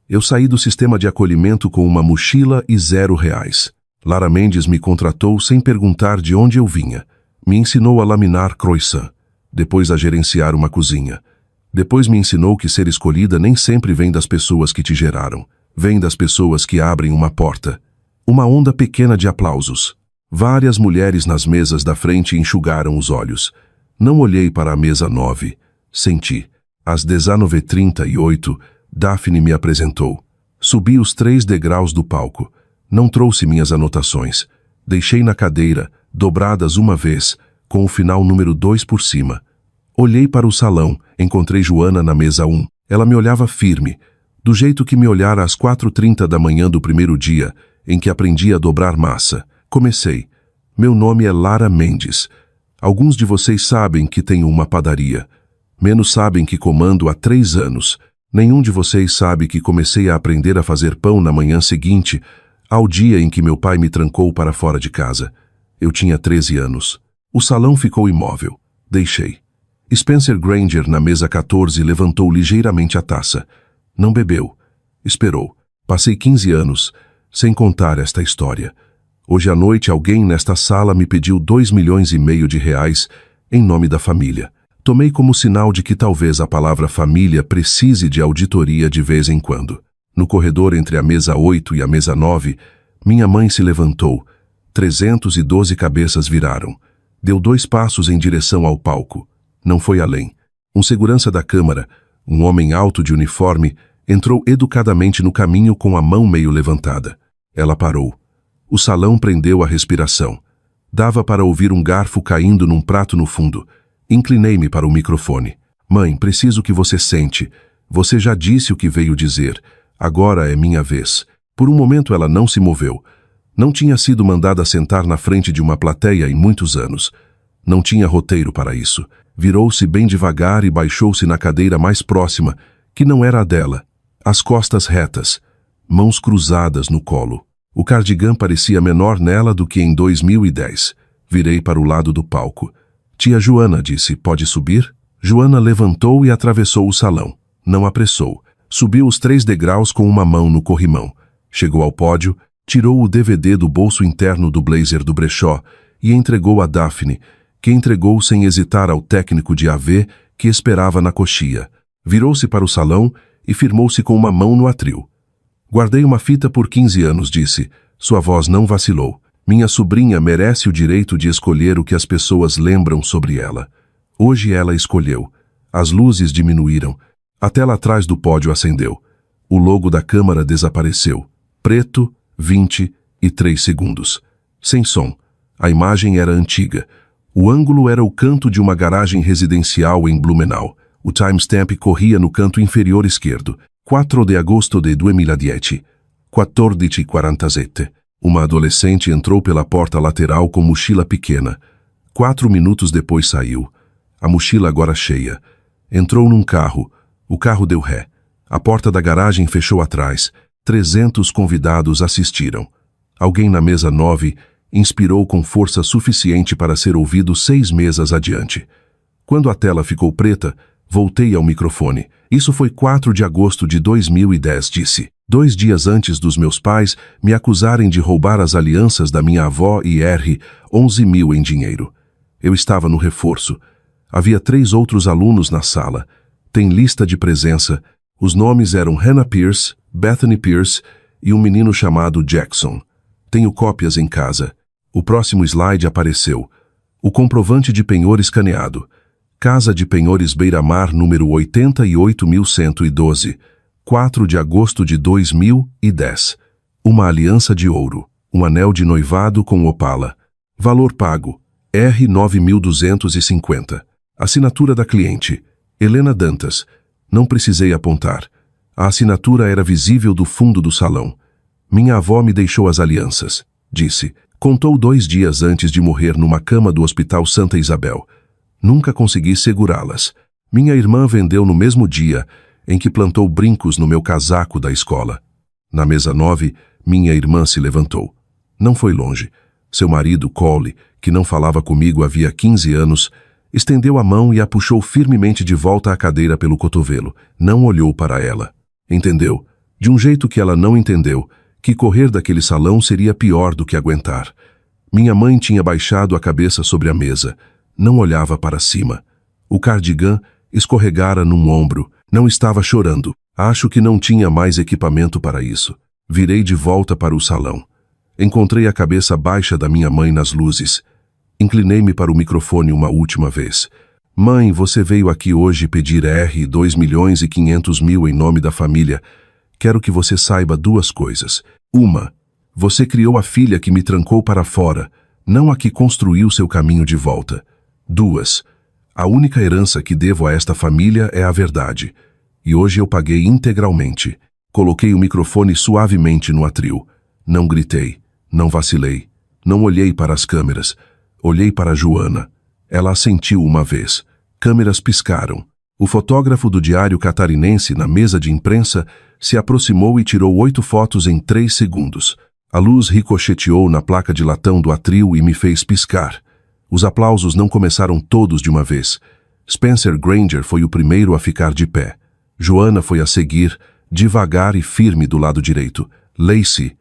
Eu saí do sistema de acolhimento com uma mochila e R$0. Lara Mendes me contratou sem perguntar de onde eu vinha. Me ensinou a laminar croissant, depois a gerenciar uma cozinha. Depois me ensinou que ser escolhida nem sempre vem das pessoas que te geraram. Vem das pessoas que abrem uma porta. Uma onda pequena de aplausos. Várias mulheres nas mesas da frente enxugaram os olhos. Não olhei para a mesa 9. Senti. Às 19h38, Daphne me apresentou. Subi os 3 degraus do palco. Não trouxe minhas anotações. Deixei na cadeira, dobradas uma vez, com o final número 2 por cima. Olhei para o salão, encontrei Joana na mesa 1. Ela me olhava firme, do jeito que me olhara às 4h30 da manhã do primeiro dia, em que aprendi a dobrar massa. Comecei. Meu nome é Lara Mendes. Alguns de vocês sabem que tenho uma padaria. Menos sabem que comando há 3 anos. Nenhum de vocês sabe que comecei a aprender a fazer pão na manhã seguinte, ao dia em que meu pai me trancou para fora de casa. Eu tinha 13 anos. O salão ficou imóvel. Deixei. Spencer Granger, na mesa 14, levantou ligeiramente a taça. Não bebeu. Esperou. Passei 15 anos, sem contar esta história. Hoje à noite alguém nesta sala me pediu R$2,5 milhões em nome da família. Tomei como sinal de que talvez a palavra família precise de auditoria de vez em quando. No corredor entre a mesa 8 e a mesa 9, minha mãe se levantou. 312 cabeças viraram. Deu 2 passos em direção ao palco. Não foi além. Um segurança da Câmara, um homem alto de uniforme, entrou educadamente no caminho com a mão meio levantada. Ela parou. O salão prendeu a respiração. Dava para ouvir um garfo caindo num prato no fundo. Inclinei-me para o microfone. Mãe, preciso que você sente. Você já disse o que veio dizer. Agora é minha vez. Por um momento ela não se moveu. Não tinha sido mandada sentar na frente de uma plateia em muitos anos. Não tinha roteiro para isso. Virou-se bem devagar e baixou-se na cadeira mais próxima, que não era a dela. As costas retas, mãos cruzadas no colo. O cardigã parecia menor nela do que em 2010. Virei para o lado do palco. Tia Joana disse, pode subir? Joana levantou e atravessou o salão. Não apressou. Subiu os 3 degraus com uma mão no corrimão. Chegou ao pódio, tirou o DVD do bolso interno do blazer do brechó e entregou a Daphne, que entregou sem hesitar ao técnico de AV que esperava na coxia. Virou-se para o salão e firmou-se com uma mão no atril. Guardei uma fita por 15 anos, disse. Sua voz não vacilou. Minha sobrinha merece o direito de escolher o que as pessoas lembram sobre ela. Hoje ela escolheu. As luzes diminuíram. A tela atrás do pódio acendeu. O logo da câmara desapareceu. Preto, 23 segundos. Sem som. A imagem era antiga. O ângulo era o canto de uma garagem residencial em Blumenau. O timestamp corria no canto inferior esquerdo. 4 de agosto de 2010. 14:47. Uma adolescente entrou pela porta lateral com mochila pequena. 4 minutos depois saiu. A mochila agora cheia. Entrou num carro. O carro deu ré. A porta da garagem fechou atrás. 300 convidados assistiram. Alguém na mesa 9 inspirou com força suficiente para ser ouvido 6 mesas adiante. Quando a tela ficou preta, voltei ao microfone. Isso foi 4 de agosto de 2010, disse. 2 dias antes dos meus pais me acusarem de roubar as alianças da minha avó e 11 mil em dinheiro. Eu estava no reforço. Havia 3 outros alunos na sala. Tem lista de presença. Os nomes eram Hannah Pierce, Bethany Pierce e um menino chamado Jackson. Tenho cópias em casa. O próximo slide apareceu. O comprovante de penhor escaneado. Casa de Penhores Beira-Mar, número 88.112. 4 de agosto de 2010. Uma aliança de ouro. Um anel de noivado com opala. Valor pago. R$ 9.250. Assinatura da cliente. Helena Dantas. Não precisei apontar. A assinatura era visível do fundo do salão. Minha avó me deixou as alianças, disse. Contou 2 dias antes de morrer numa cama do Hospital Santa Isabel. Nunca consegui segurá-las. Minha irmã vendeu no mesmo dia em que plantou brincos no meu casaco da escola. Na mesa 9, minha irmã se levantou. Não foi longe. Seu marido, Cole, que não falava comigo havia 15 anos, estendeu a mão e a puxou firmemente de volta à cadeira pelo cotovelo. Não olhou para ela. Entendeu, de um jeito que ela não entendeu, que correr daquele salão seria pior do que aguentar. Minha mãe tinha baixado a cabeça sobre a mesa. Não olhava para cima. O cardigan escorregara num ombro. Não estava chorando. Acho que não tinha mais equipamento para isso. Virei de volta para o salão. Encontrei a cabeça baixa da minha mãe nas luzes. Inclinei-me para o microfone uma última vez. Mãe, você veio aqui hoje pedir R$ 2.500.000 em nome da família. Quero que você saiba 2 coisas. 1. Você criou a filha que me trancou para fora, não a que construiu seu caminho de volta. 2. A única herança que devo a esta família é a verdade. E hoje eu paguei integralmente. Coloquei o microfone suavemente no atril. Não gritei, não vacilei, não olhei para as câmeras. Olhei para Joana. Ela assentiu uma vez. Câmeras piscaram. O fotógrafo do Diário Catarinense, na mesa de imprensa, se aproximou e tirou 8 fotos em 3 segundos. A luz ricocheteou na placa de latão do atril e me fez piscar. Os aplausos não começaram todos de uma vez. Spencer Granger foi o primeiro a ficar de pé. Joana foi a seguir, devagar e firme do lado direito. Lacey,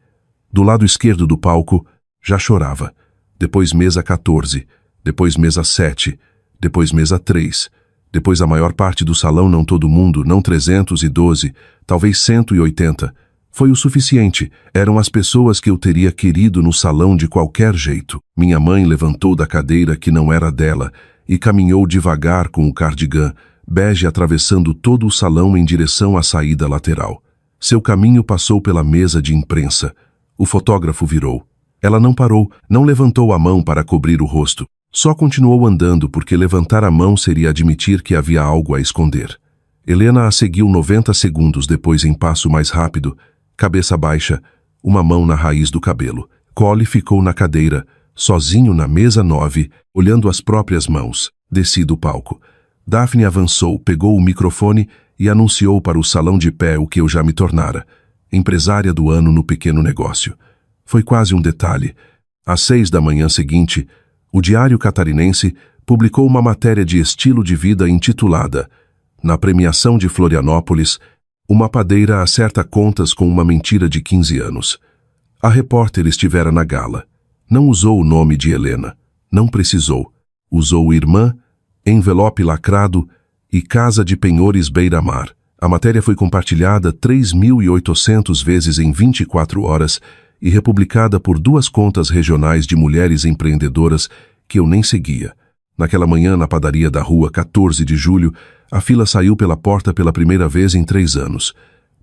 do lado esquerdo do palco, já chorava. Depois mesa 14, depois mesa 7, depois mesa 3, depois a maior parte do salão, não todo mundo, não 312, talvez 180. Foi o suficiente, eram as pessoas que eu teria querido no salão de qualquer jeito. Minha mãe levantou da cadeira que não era dela e caminhou devagar com o cardigan, bege atravessando todo o salão em direção à saída lateral. Seu caminho passou pela mesa de imprensa. O fotógrafo virou. Ela não parou, não levantou a mão para cobrir o rosto. Só continuou andando porque levantar a mão seria admitir que havia algo a esconder. Helena a seguiu 90 segundos depois em passo mais rápido, cabeça baixa, uma mão na raiz do cabelo. Cole ficou na cadeira, sozinho na mesa 9, olhando as próprias mãos. Desci do palco. Daphne avançou, pegou o microfone e anunciou para o salão de pé o que eu já me tornara. Empresária do ano no pequeno negócio. Foi quase um detalhe. Às 6 da manhã seguinte, O Diário Catarinense publicou uma matéria de estilo de vida intitulada "Na premiação de Florianópolis, uma padeira acerta contas com uma mentira de 15 anos. A repórter estivera na gala. Não usou o nome de Helena. Não precisou. Usou irmã, envelope lacrado e casa de penhores beira-mar. A matéria foi compartilhada 3.800 vezes em 24 horas e republicada por 2 contas regionais de mulheres empreendedoras que eu nem seguia. Naquela manhã, na padaria da rua 14 de julho, a fila saiu pela porta pela primeira vez em 3 anos.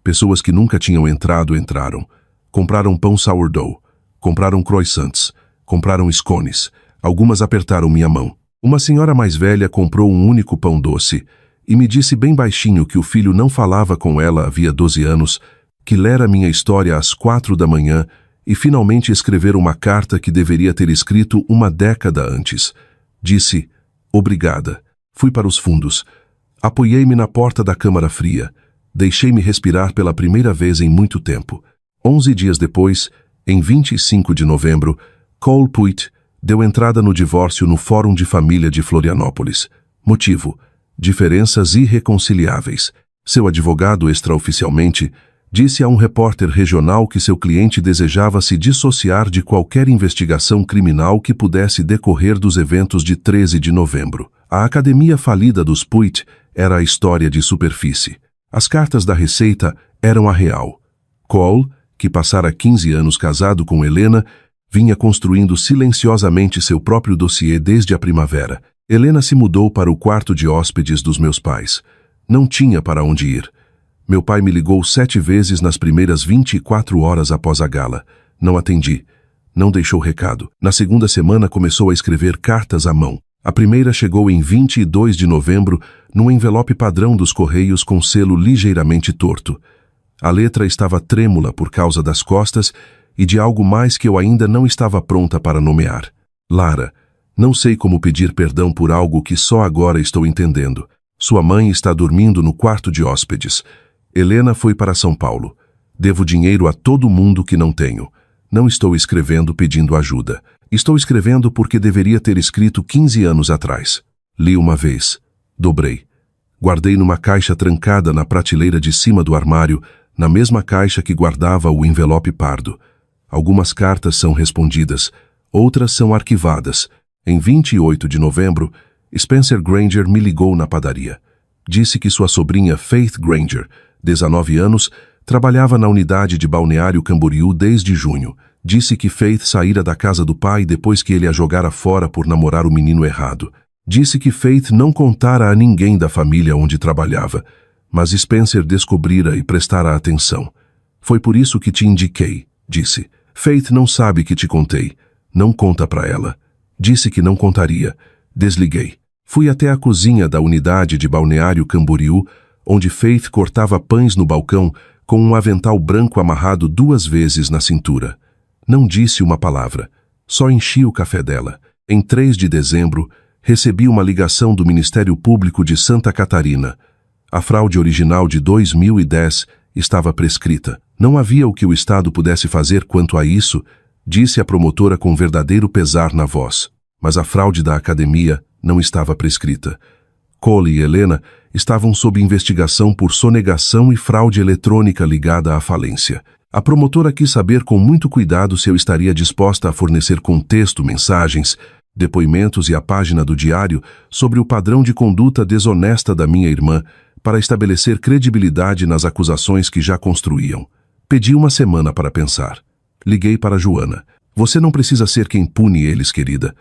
Pessoas que nunca tinham entrado, entraram. Compraram pão sourdough, compraram croissants, compraram scones. Algumas apertaram minha mão. Uma senhora mais velha comprou um único pão doce e me disse bem baixinho que o filho não falava com ela havia 12 anos, que lera minha história às 4 da manhã e finalmente escrever uma carta que deveria ter escrito uma década antes. Disse, obrigada. Fui para os fundos. Apoiei-me na porta da câmara fria. Deixei-me respirar pela primeira vez em muito tempo. 11 dias depois, em 25 de novembro, Cole Puit deu entrada no divórcio no Fórum de Família de Florianópolis. Motivo: diferenças irreconciliáveis. Seu advogado, extraoficialmente, disse a um repórter regional que seu cliente desejava se dissociar de qualquer investigação criminal que pudesse decorrer dos eventos de 13 de novembro. A academia falida dos Puit era a história de superfície. As cartas da Receita eram a real. Cole, que passara 15 anos casado com Helena, vinha construindo silenciosamente seu próprio dossiê desde a primavera. Helena se mudou para o quarto de hóspedes dos meus pais. Não tinha para onde ir. Meu pai me ligou 7 vezes nas primeiras 24 horas após a gala. Não atendi. Não deixou recado. Na segunda semana começou a escrever cartas à mão. A primeira chegou em 22 de novembro, num envelope padrão dos Correios com selo ligeiramente torto. A letra estava trêmula por causa das costas e de algo mais que eu ainda não estava pronta para nomear. Lara, não sei como pedir perdão por algo que só agora estou entendendo. Sua mãe está dormindo no quarto de hóspedes. Helena foi para São Paulo. Devo dinheiro a todo mundo que não tenho. Não estou escrevendo pedindo ajuda. Estou escrevendo porque deveria ter escrito 15 anos atrás. Li uma vez. Dobrei. Guardei numa caixa trancada na prateleira de cima do armário, na mesma caixa que guardava o envelope pardo. Algumas cartas são respondidas, outras são arquivadas. Em 28 de novembro, Spencer Granger me ligou na padaria. Disse que sua sobrinha Faith Granger, 19 anos, trabalhava na unidade de Balneário Camboriú desde junho. Disse que Faith saíra da casa do pai depois que ele a jogara fora por namorar o menino errado. Disse que Faith não contara a ninguém da família onde trabalhava, mas Spencer descobrira e prestara atenção. Foi por isso que te indiquei, disse. Faith não sabe que te contei. Não conta para ela. Disse que não contaria. Desliguei. Fui até a cozinha da unidade de Balneário Camboriú, onde Faith cortava pães no balcão com um avental branco amarrado 2 vezes na cintura. Não disse uma palavra. Só enchi o café dela. Em 3 de dezembro, recebi uma ligação do Ministério Público de Santa Catarina. A fraude original de 2010 estava prescrita. Não havia o que o Estado pudesse fazer quanto a isso, disse a promotora com verdadeiro pesar na voz. Mas a fraude da academia não estava prescrita. Cole e Helena estavam sob investigação por sonegação e fraude eletrônica ligada à falência. A promotora quis saber com muito cuidado se eu estaria disposta a fornecer contexto, mensagens, depoimentos e a página do diário sobre o padrão de conduta desonesta da minha irmã para estabelecer credibilidade nas acusações que já construíam. Pedi uma semana para pensar. Liguei para Joana. Você não precisa ser quem pune eles, querida.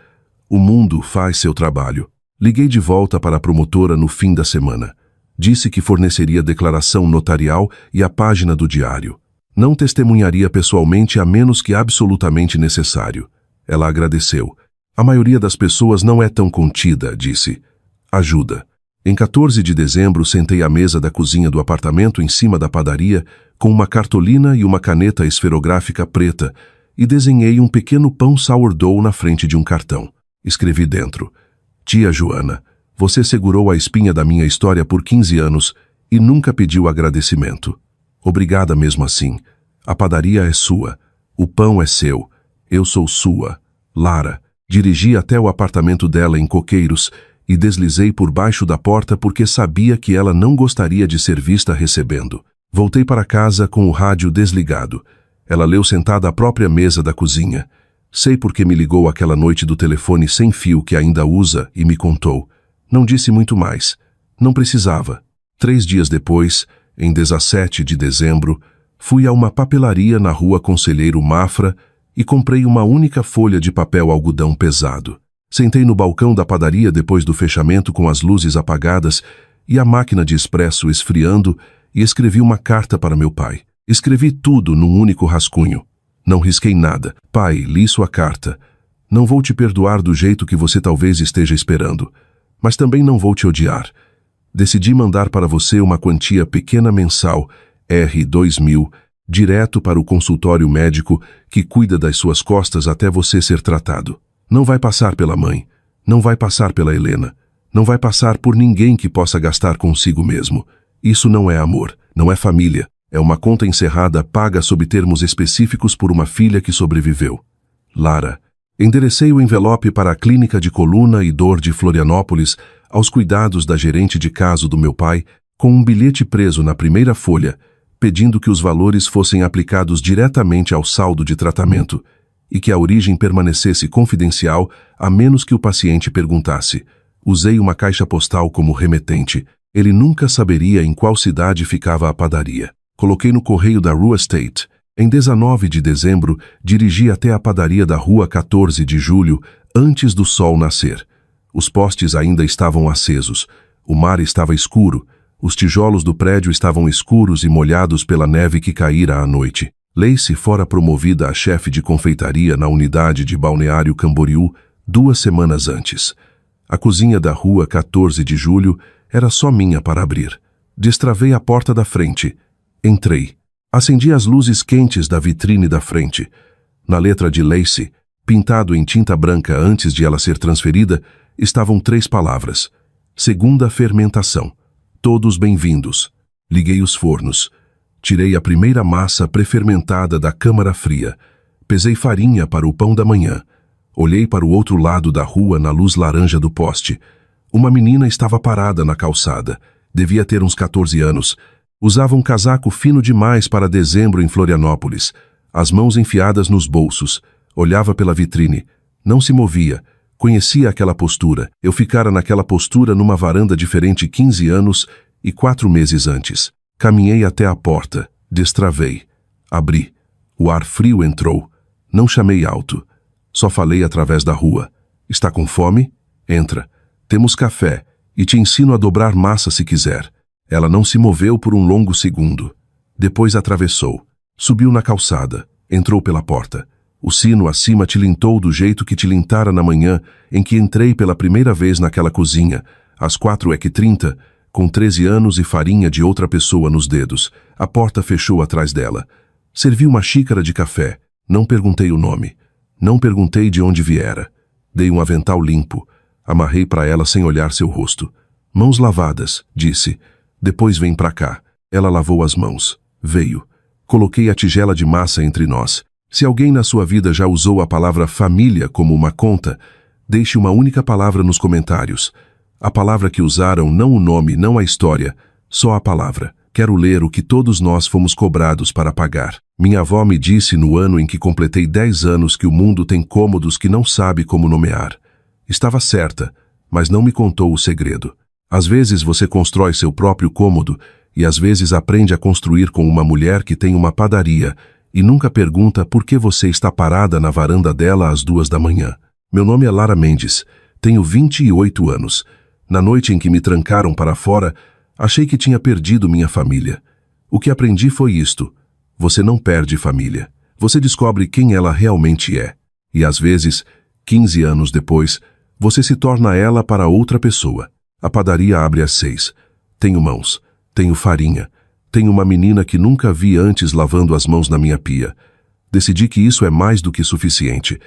O mundo faz seu trabalho. Liguei de volta para a promotora no fim da semana. Disse que forneceria declaração notarial e a página do diário. Não testemunharia pessoalmente a menos que absolutamente necessário. Ela agradeceu. A maioria das pessoas não é tão contida, disse. Ajuda. Em 14 de dezembro, sentei à mesa da cozinha do apartamento em cima da padaria com uma cartolina e uma caneta esferográfica preta e desenhei um pequeno pão sourdough na frente de um cartão. Escrevi dentro. Tia Joana, você segurou a espinha da minha história por 15 anos e nunca pediu agradecimento. Obrigada mesmo assim. A padaria é sua. O pão é seu. Eu sou sua. Lara. Dirigi até o apartamento dela em Coqueiros e deslizei por baixo da porta porque sabia que ela não gostaria de ser vista recebendo. Voltei para casa com o rádio desligado. Ela leu sentada à própria mesa da cozinha. Sei porque me ligou aquela noite do telefone sem fio que ainda usa e me contou. Não disse muito mais. Não precisava. 3 dias depois, em 17 de dezembro, fui a uma papelaria na rua Conselheiro Mafra e comprei uma única folha de papel algodão pesado. Sentei no balcão da padaria depois do fechamento com as luzes apagadas e a máquina de expresso esfriando e escrevi uma carta para meu pai. Escrevi tudo num único rascunho. Não risquei nada. Pai, li sua carta. Não vou te perdoar do jeito que você talvez esteja esperando, mas também não vou te odiar. Decidi mandar para você uma quantia pequena mensal, R$ 2.000, direto para o consultório médico que cuida das suas costas até você ser tratado. Não vai passar pela mãe, não vai passar pela Helena, não vai passar por ninguém que possa gastar consigo mesmo. Isso não é amor, não é família. É uma conta encerrada paga sob termos específicos por uma filha que sobreviveu. Lara. Enderecei o envelope para a Clínica de Coluna e Dor de Florianópolis, aos cuidados da gerente de caso do meu pai, com um bilhete preso na primeira folha, pedindo que os valores fossem aplicados diretamente ao saldo de tratamento e que a origem permanecesse confidencial a menos que o paciente perguntasse. Usei uma caixa postal como remetente. Ele nunca saberia em qual cidade ficava a padaria. Coloquei no correio da Rua State. Em 19 de dezembro, dirigi até a padaria da Rua 14 de Julho, antes do sol nascer. Os postes ainda estavam acesos. O mar estava escuro. Os tijolos do prédio estavam escuros e molhados pela neve que caíra à noite. Lacey fora promovida a chefe de confeitaria na unidade de Balneário Camboriú 2 semanas antes. A cozinha da Rua 14 de Julho era só minha para abrir. Destravei a porta da frente. Entrei. Acendi as luzes quentes da vitrine da frente. Na letra de Lacey, pintado em tinta branca antes de ela ser transferida, estavam 3 palavras. Segunda fermentação. Todos bem-vindos. Liguei os fornos. Tirei a primeira massa pré-fermentada da câmara fria. Pesei farinha para o pão da manhã. Olhei para o outro lado da rua na luz laranja do poste. Uma menina estava parada na calçada. Devia ter uns 14 anos. Usava um casaco fino demais para dezembro em Florianópolis. As mãos enfiadas nos bolsos. Olhava pela vitrine. Não se movia. Conhecia aquela postura. Eu ficara naquela postura numa varanda diferente 15 anos e 4 meses antes. Caminhei até a porta. Destravei. Abri. O ar frio entrou. Não chamei alto. Só falei através da rua. Está com fome? Entra. Temos café e te ensino a dobrar massa se quiser. Ela não se moveu por um longo segundo. Depois atravessou. Subiu na calçada. Entrou pela porta. O sino acima tilintou do jeito que tilintara na manhã em que entrei pela primeira vez naquela cozinha, às 4h30, com 13 anos e farinha de outra pessoa nos dedos. A porta fechou atrás dela. Servi uma xícara de café. Não perguntei o nome. Não perguntei de onde viera. Dei um avental limpo. Amarrei para ela sem olhar seu rosto. Mãos lavadas, disse. Depois vem pra cá. Ela lavou as mãos. Veio. Coloquei a tigela de massa entre nós. Se alguém na sua vida já usou a palavra família como uma conta, deixe uma única palavra nos comentários. A palavra que usaram, não o nome, não a história, só a palavra. Quero ler o que todos nós fomos cobrados para pagar. Minha avó me disse no ano em que completei 10 anos que o mundo tem cômodos que não sabe como nomear. Estava certa, mas não me contou o segredo. Às vezes você constrói seu próprio cômodo e às vezes aprende a construir com uma mulher que tem uma padaria e nunca pergunta por que você está parada na varanda dela às 2 da manhã. Meu nome é Lara Mendes, tenho 28 anos. Na noite em que me trancaram para fora, achei que tinha perdido minha família. O que aprendi foi isto: você não perde família. Você descobre quem ela realmente é. E às vezes, 15 anos depois, você se torna ela para outra pessoa. A padaria abre às 6. Tenho mãos. Tenho farinha. Tenho uma menina que nunca vi antes lavando as mãos na minha pia. Decidi que isso é mais do que suficiente.